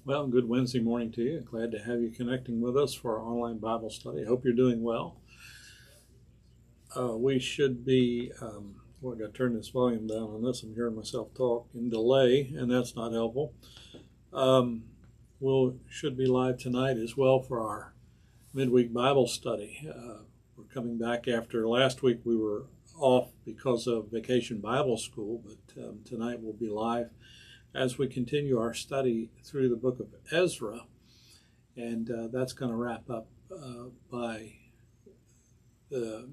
Well, good Wednesday morning to you. Glad to have you connecting with us for our online Bible study. I hope you're doing well. We should be, I got to turn this volume down on this. I'm hearing myself talk in delay, and that's not helpful. We should be live tonight as well for our midweek Bible study. We're coming back after last week. We were off because of Vacation Bible School, but tonight we'll be live as we continue our study through the book of Ezra, and that's going to wrap up by the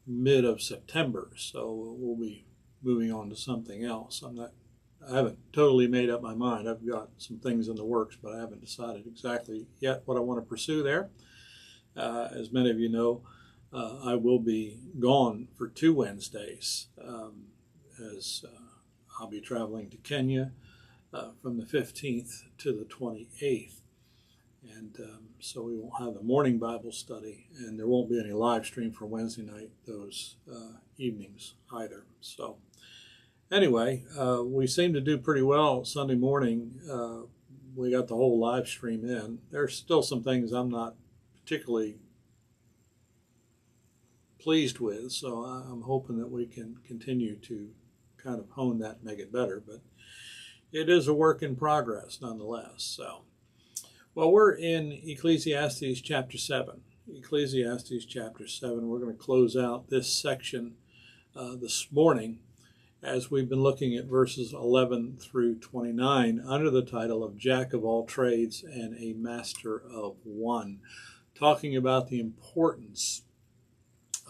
mid of September, so we'll be moving on to something else. I haven't totally made up my mind. I've got some things in the works, but I haven't decided exactly yet what I want to pursue there. As many of you know, I will be gone for 2 Wednesdays as I'll be traveling to Kenya from the 15th to the 28th. And so we won't have the morning Bible study, and there won't be any live stream for Wednesday night those evenings either. So anyway, we seem to do pretty well Sunday morning. We got the whole live stream in. There's still some things I'm not particularly pleased with, so I'm hoping that we can continue to kind of hone that and make it better, but it is a work in progress nonetheless. So, well, we're in Ecclesiastes chapter 7. Ecclesiastes chapter 7. We're going to close out this section this morning as we've been looking at verses 11 through 29 under the title of Jack of all trades and a master of one, talking about the importance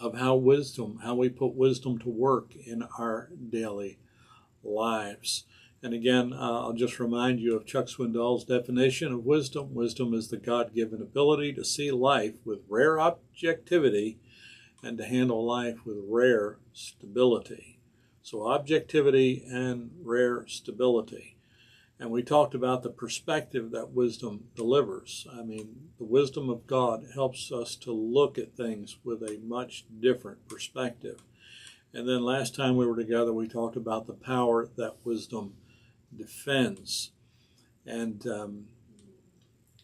of how we put wisdom to work in our daily lives. And again, I'll just remind you of Chuck Swindoll's definition of wisdom. Wisdom is the God-given ability to see life with rare objectivity and to handle life with rare stability. So objectivity and rare stability. And we talked about the perspective that wisdom delivers. I mean, the wisdom of God helps us to look at things with a much different perspective. And then last time we were together, we talked about the power that wisdom defends. And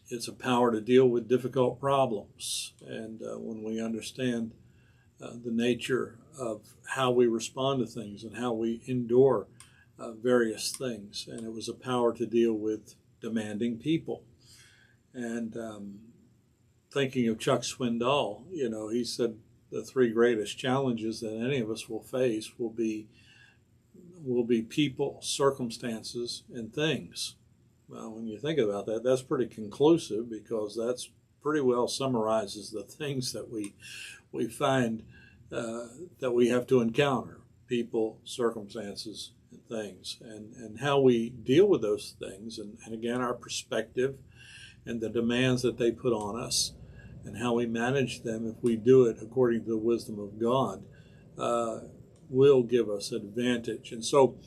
it's a power to deal with difficult problems. And when we understand the nature of how we respond to things and how we endure various things. And it was a power to deal with demanding people. And thinking of Chuck Swindoll, he said the 3 greatest challenges that any of us will face will be people, circumstances, and things. Well, when you think about that, that's pretty conclusive, because that's pretty well summarizes the things that we find that we have to encounter: people, circumstances, and things, and how we deal with those things, and again, our perspective and the demands that they put on us, and how we manage them if we do it according to the wisdom of God, will give us advantage. And so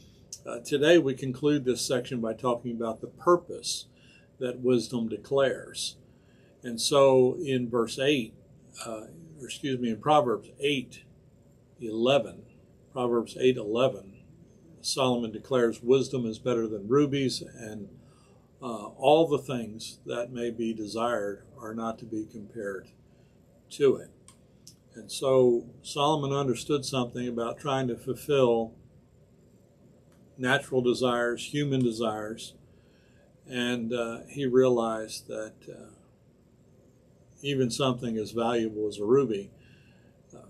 today we conclude this section by talking about the purpose that wisdom declares. And so in verse 8, in Proverbs 8:11, Proverbs 8:11, Solomon declares wisdom is better than rubies, and all the things that may be desired are not to be compared to it. And so Solomon understood something about trying to fulfill natural desires, human desires, and he realized that even something as valuable as a ruby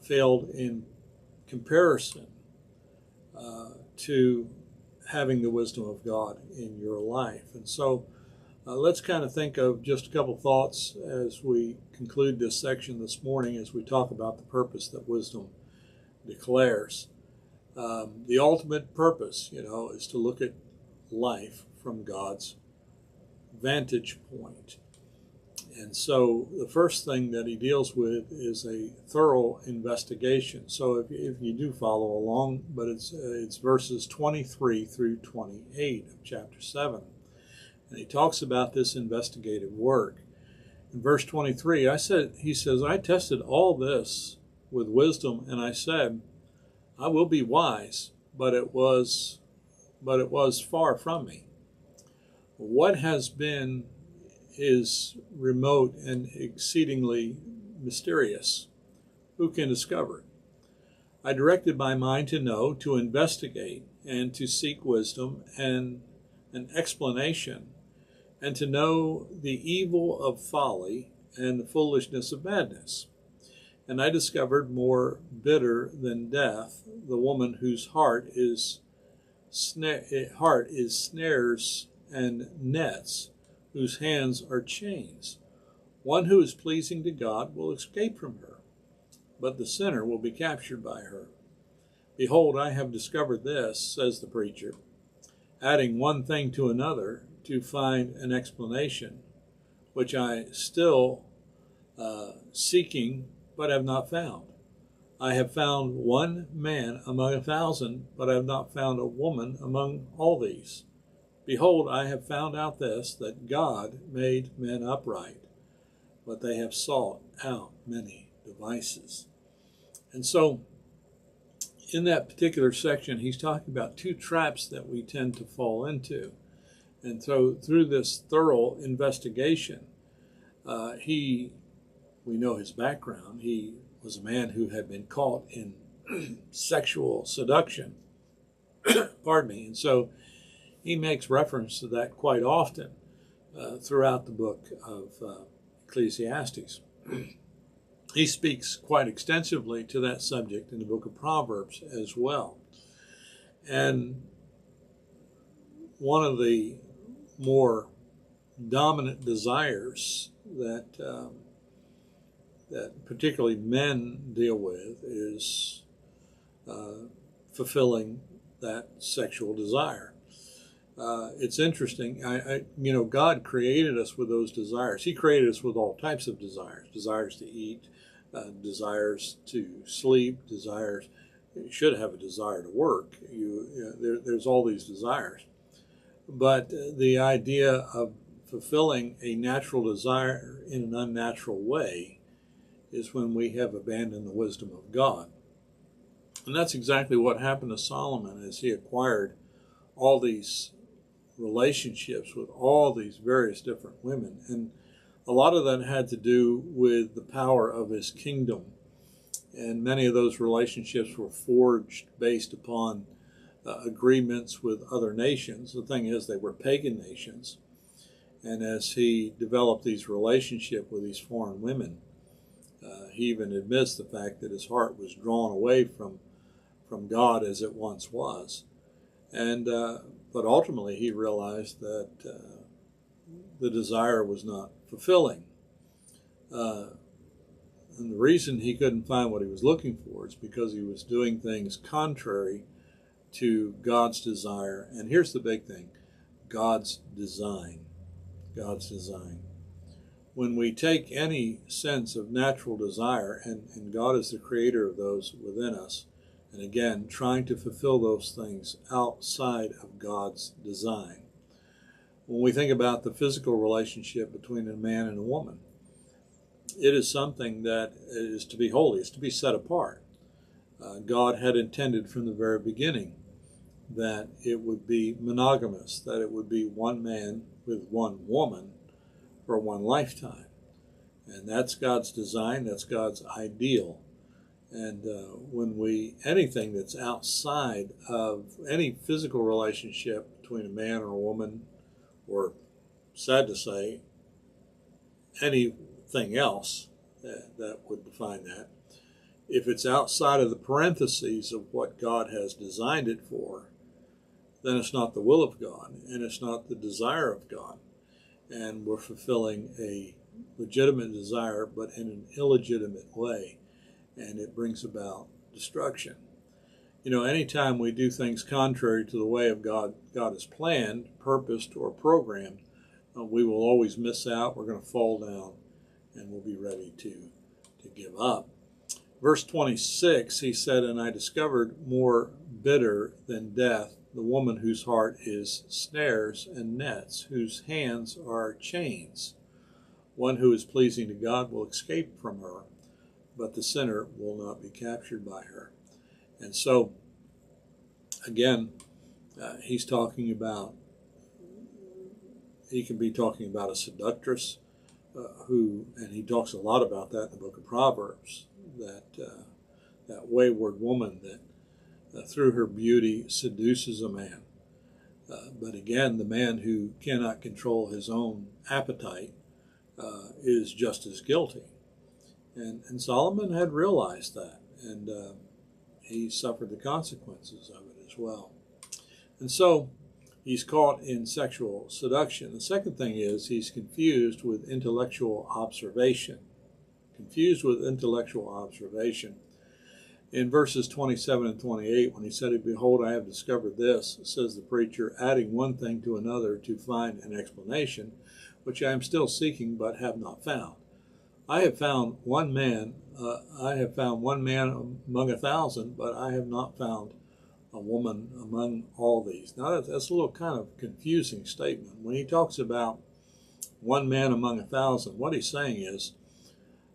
failed in comparison to having the wisdom of God in your life. And so let's kind of think of just a couple thoughts as we conclude this section this morning, as we talk about the purpose that wisdom declares. The ultimate purpose, is to look at life from God's vantage point. And so the first thing that he deals with is a thorough investigation. So if you do follow along, but it's verses 23 through 28 of chapter 7. And he talks about this investigative work. In verse 23, he says, I tested all this with wisdom, and I said, I will be wise, but it was far from me. What has been is remote and exceedingly mysterious. Who can discover it? I directed my mind to know, to investigate, and to seek wisdom and an explanation, and to know the evil of folly and the foolishness of madness. And I discovered more bitter than death the woman whose heart is snares and nets, whose hands are chains. One who is pleasing to God will escape from her, but the sinner will be captured by her. Behold, I have discovered this, says the preacher, adding one thing to another to find an explanation, which I still seeking, but have not found. I have found one man among 1,000, but I have not found a woman among all these. Behold, I have found out this, that God made men upright, but they have sought out many devices. And so, in that particular section, he's talking about two traps that we tend to fall into. And so, through this thorough investigation, we know his background. He was a man who had been caught in sexual seduction. Pardon me. And so he makes reference to that quite often throughout the book of Ecclesiastes. He speaks quite extensively to that subject in the book of Proverbs as well. And one of the more dominant desires that particularly men deal with is fulfilling that sexual desire. It's interesting. God created us with those desires. He created us with all types of desires: desires to eat, desires to sleep, desires. You should have a desire to work. There's all these desires, but the idea of fulfilling a natural desire in an unnatural way is when we have abandoned the wisdom of God. And that's exactly what happened to Solomon as he acquired all these relationships with all these various different women. And a lot of that had to do with the power of his kingdom. And many of those relationships were forged based upon agreements with other nations. The thing is, they were pagan nations. And as he developed these relationships with these foreign women, he even admits the fact that his heart was drawn away from God as it once was. And but ultimately he realized that the desire was not fulfilling. And the reason he couldn't find what he was looking for is because he was doing things contrary to God's desire. And here's the big thing: God's design. God's design. When we take any sense of natural desire, and God is the creator of those within us, and again, trying to fulfill those things outside of God's design. When we think about the physical relationship between a man and a woman, it is something that is to be holy, it's to be set apart. God had intended from the very beginning that it would be monogamous, that it would be one man with one woman for one lifetime. And that's God's design, that's God's ideal. And when anything that's outside of any physical relationship between a man or a woman, or sad to say, anything else that would define that, if it's outside of the parentheses of what God has designed it for, then it's not the will of God, and it's not the desire of God. And we're fulfilling a legitimate desire, but in an illegitimate way, and it brings about destruction. Anytime we do things contrary to the way of God has planned, purposed, or programmed, we will always miss out. We're going to fall down, and we'll be ready to give up. Verse 26, he said, "And I discovered more bitter than death the woman whose heart is snares and nets, whose hands are chains. One who is pleasing to God will escape from her, but the sinner will not be captured by her." And so, again, he's talking about he can be talking about a seductress and he talks a lot about that in the book of Proverbs, that wayward woman that through her beauty seduces a man. But again, the man who cannot control his own appetite is just as guilty. And Solomon had realized that, and he suffered the consequences of it as well. And so he's caught in sexual seduction. The second thing is he's confused with intellectual observation. Confused with intellectual observation. In verses 27 and 28, when he said, "Behold, I have discovered this," says the preacher, adding one thing to another to find an explanation, which I am still seeking but have not found. I have found one man among 1,000, but I have not found a woman among all these. Now that's a little kind of confusing statement. When he talks about one man among 1,000, what he's saying is,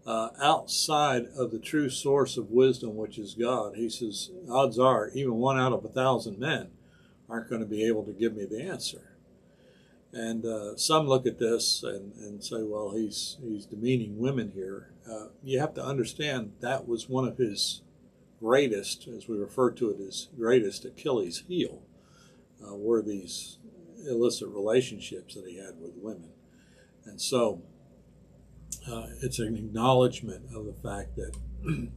outside of the true source of wisdom, which is God, he says, odds are even 1 out of 1,000 men aren't going to be able to give me the answer. And some look at this and say, well, he's demeaning women here. You have to understand that was one of his greatest, as we refer to it as greatest Achilles heel, were these illicit relationships that he had with women. And so it's an acknowledgement of the fact that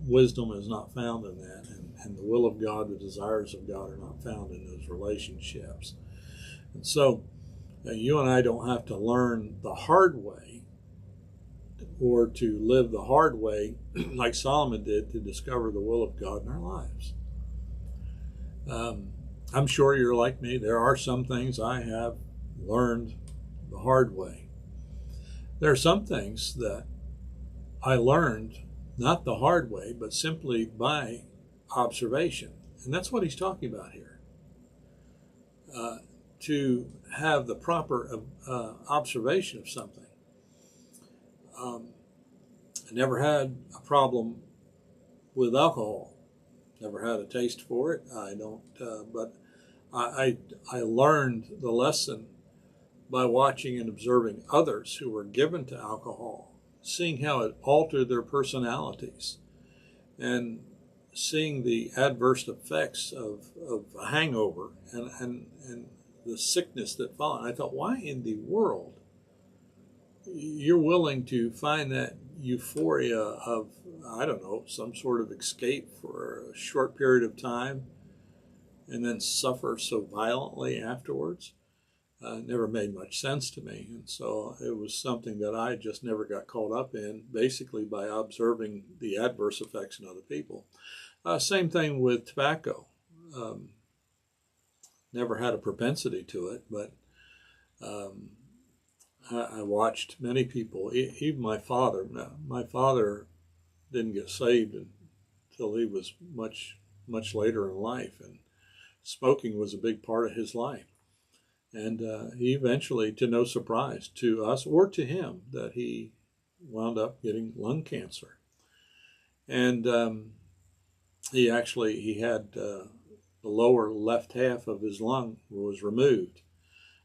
wisdom is not found in that, and the will of God, the desires of God are not found in those relationships. And so you and I don't have to learn the hard way or to live the hard way like Solomon did to discover the will of God in our lives. I'm sure you're like me. There are some things I have learned the hard way. There are some things that I learned not the hard way, but simply by observation. And that's what he's talking about here. To have the proper observation of something. I never had a problem with alcohol. Never had a taste for it. I don't, but I learned the lesson by watching and observing others who were given to alcohol, seeing how it altered their personalities, and seeing the adverse effects of a hangover and the sickness that followed. I thought, why in the world you're willing to find that euphoria of, I don't know, some sort of escape for a short period of time and then suffer so violently afterwards? Never made much sense to me. And so it was something that I just never got caught up in, basically by observing the adverse effects in other people. Same thing with tobacco. Never had a propensity to it, but I watched many people, even my father. My father didn't get saved until he was much, much later in life, and smoking was a big part of his life. And he eventually, to no surprise to us or to him, that he wound up getting lung cancer. And he had the lower left half of his lung was removed.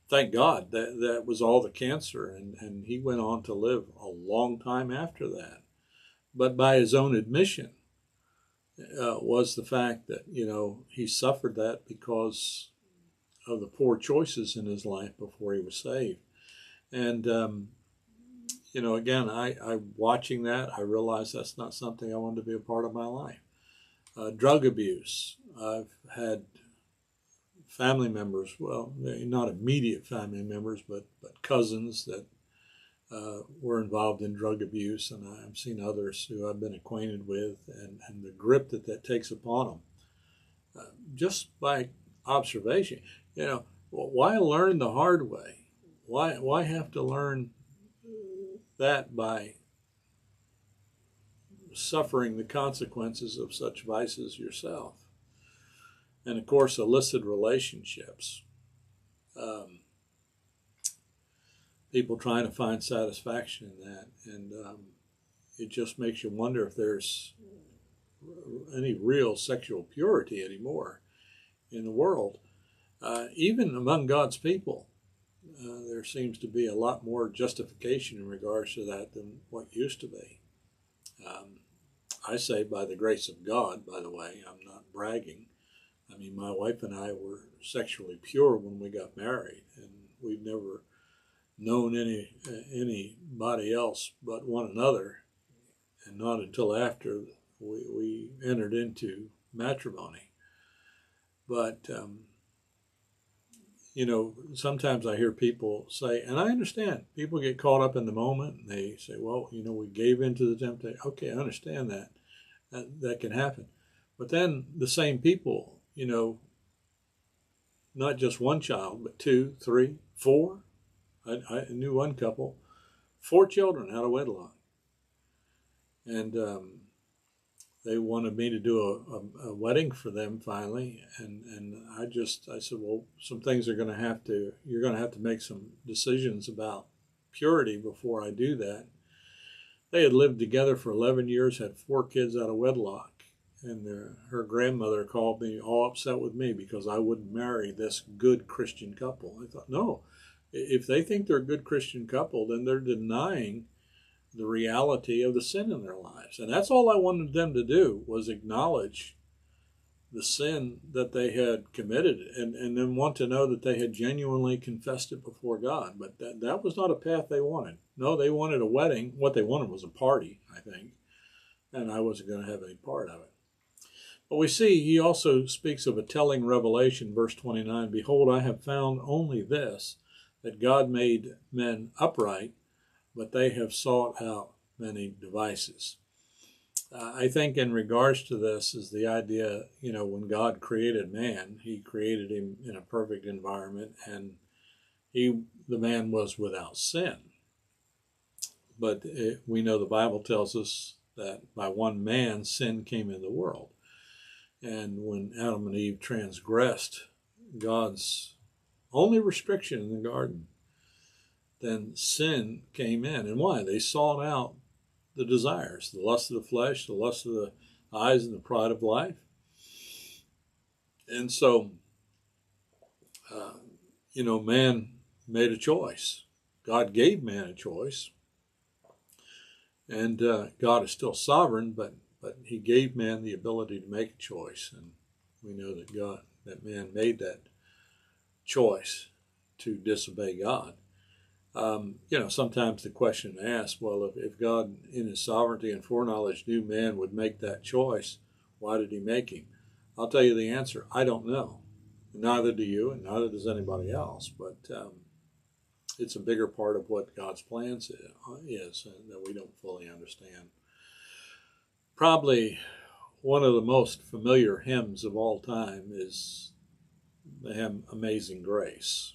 Thank God that was all the cancer, and he went on to live a long time after that. But by his own admission was the fact that, he suffered that because of the poor choices in his life before he was saved. And, again, I watching that, I realized that's not something I wanted to be a part of my life. Drug abuse. I've had family members, well, not immediate family members, but cousins that were involved in drug abuse, and I've seen others who I've been acquainted with, and the grip that takes upon them. Just by observation, why learn the hard way? Why have to learn that by suffering the consequences of such vices yourself? And of course, illicit relationships. People trying to find satisfaction in that, and it just makes you wonder if there's any real sexual purity anymore in the world, even among God's people. there seems to be a lot more justification in regards to that than what used to be. I say by the grace of God, by the way. I'm not bragging. I mean, my wife and I were sexually pure when we got married, and we've never known anybody else but one another, and not until after we entered into matrimony. But sometimes I hear people say, and I understand, people get caught up in the moment, and they say, well, we gave in to the temptation. Okay, I understand that. That can happen. But then the same people, not just one child, but 2, 3, 4. I knew one couple, 4 children out of wedlock. And they wanted me to do a wedding for them finally. And I said, well, some things you're going to have to make some decisions about purity before I do that. They had lived together for 11 years, had 4 kids out of wedlock. And her grandmother called me all upset with me because I wouldn't marry this good Christian couple. I thought, no, if they think they're a good Christian couple, then they're denying the reality of the sin in their lives. And that's all I wanted them to do, was acknowledge the sin that they had committed, and then want to know that they had genuinely confessed it before God. But that was not a path they wanted. No, they wanted a wedding. What they wanted was a party, I think. And I wasn't going to have any part of it. But we see he also speaks of a telling revelation, verse 29, behold, I have found only this, that God made men upright, but they have sought out many devices. I think in regards to this is the idea, when God created man, he created him in a perfect environment, and the man was without sin. But we know the Bible tells us that by one man, sin came in the world. And when Adam and Eve transgressed God's only restriction in the garden, then sin came in. And why? They sought out the desires, the lust of the flesh, the lust of the eyes, and the pride of life. And so, man made a choice. God gave man a choice. And God is still sovereign, but he gave man the ability to make a choice. And we know that man made that choice to disobey God. Sometimes the question asked, well, if God in his sovereignty and foreknowledge knew man would make that choice, why did he make him? I'll tell you the answer. I don't know. Neither do you, and neither does anybody else. But it's a bigger part of what God's plans is that we don't fully understand. Probably one of the most familiar hymns of all time is the hymn Amazing Grace.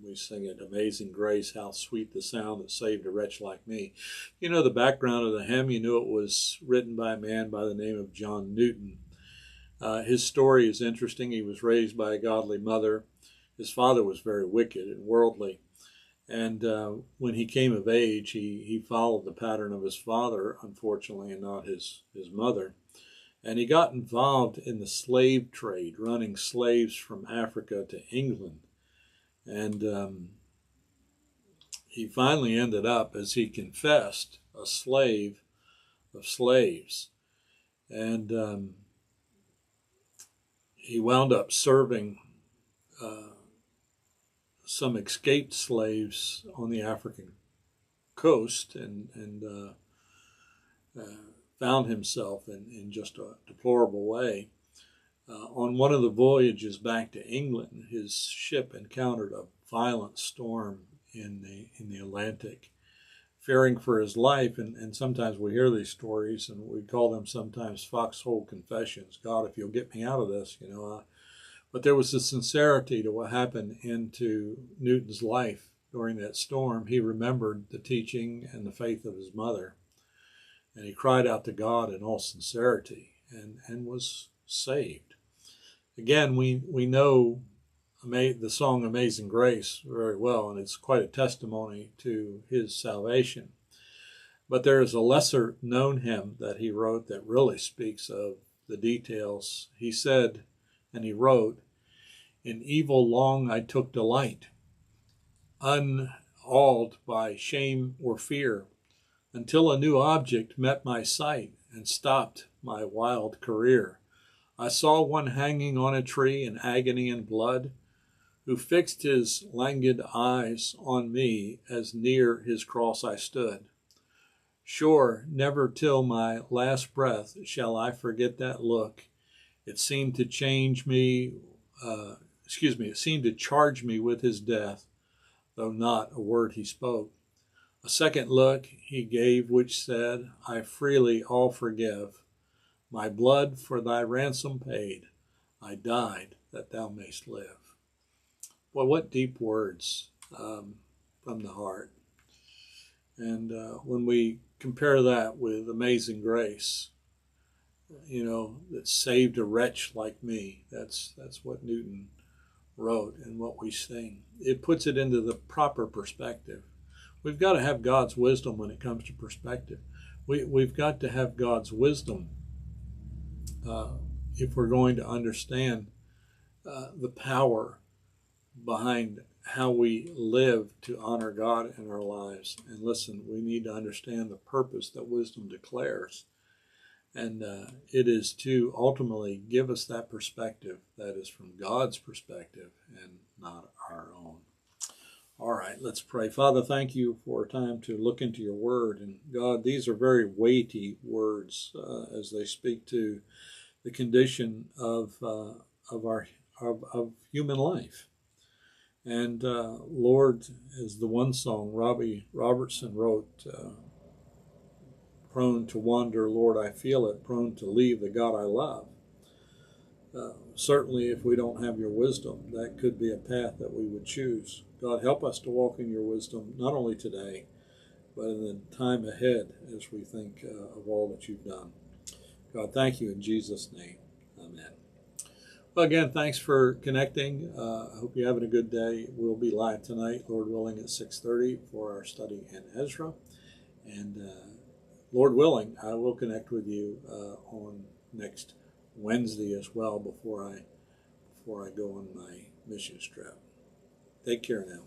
We sing it, Amazing Grace, how sweet the sound that saved a wretch like me. The background of the hymn. You knew it was written by a man by the name of John Newton. His story is interesting. He was raised by a godly mother. His father was very wicked and worldly. And when he came of age, he followed the pattern of his father, unfortunately, and not his mother. And he got involved in the slave trade, running slaves from Africa to England. And he finally ended up, as he confessed, a slave of slaves. And he wound up serving some escaped slaves on the African coast, and found himself in just a deplorable way. On one of the voyages back to England, his ship encountered a violent storm in the Atlantic. Fearing for his life, and sometimes we hear these stories, and we call them sometimes foxhole confessions. God, if you'll get me out of this, But there was a sincerity to what happened into Newton's life during that storm. He remembered the teaching and the faith of his mother, and he cried out to God in all sincerity and was saved. Again, we know the song Amazing Grace very well, and it's quite a testimony to his salvation. But there is a lesser known hymn that he wrote that really speaks of the details. He said, and he wrote, "In evil long I took delight. unawed by shame or fear, until a new object met my sight and stopped my wild career. I saw one hanging on a tree in agony and blood, who fixed his languid eyes on me as near his cross I stood. Sure, never till my last breath shall I forget that look. It seemed to it seemed to charge me with his death, though not a word he spoke. A second look he gave, which said, I freely all forgive. My blood for thy ransom paid. I died that thou mayst live. Well, what deep words from the heart. And when we compare that with Amazing Grace, that saved a wretch like me, that's what Newton wrote and what we sing. It puts it into the proper perspective. We've got to have God's wisdom when it comes to perspective. We've got to have God's wisdom if we're going to understand the power behind how we live to honor God in our lives. And listen, we need to understand the purpose that wisdom declares. And it is to ultimately give us that perspective that is from God's perspective and not our own. All right, let's pray. Father, thank you for a time to look into your word. And God, these are very weighty words as they speak to the condition of human life. And Lord, as the one song Robbie Robertson wrote, prone to wander, Lord, I feel it, prone to leave the God I love. Certainly, if we don't have your wisdom, that could be a path that we would choose. God, help us to walk in your wisdom, not only today, but in the time ahead as we think of all that you've done. God, thank you in Jesus' name. Amen. Well, again, thanks for connecting. I hope you're having a good day. We'll be live tonight, Lord willing, at 6:30 for our study in Ezra. And Lord willing, I will connect with you on next Wednesday as well before I go on my mission trip. Take care now.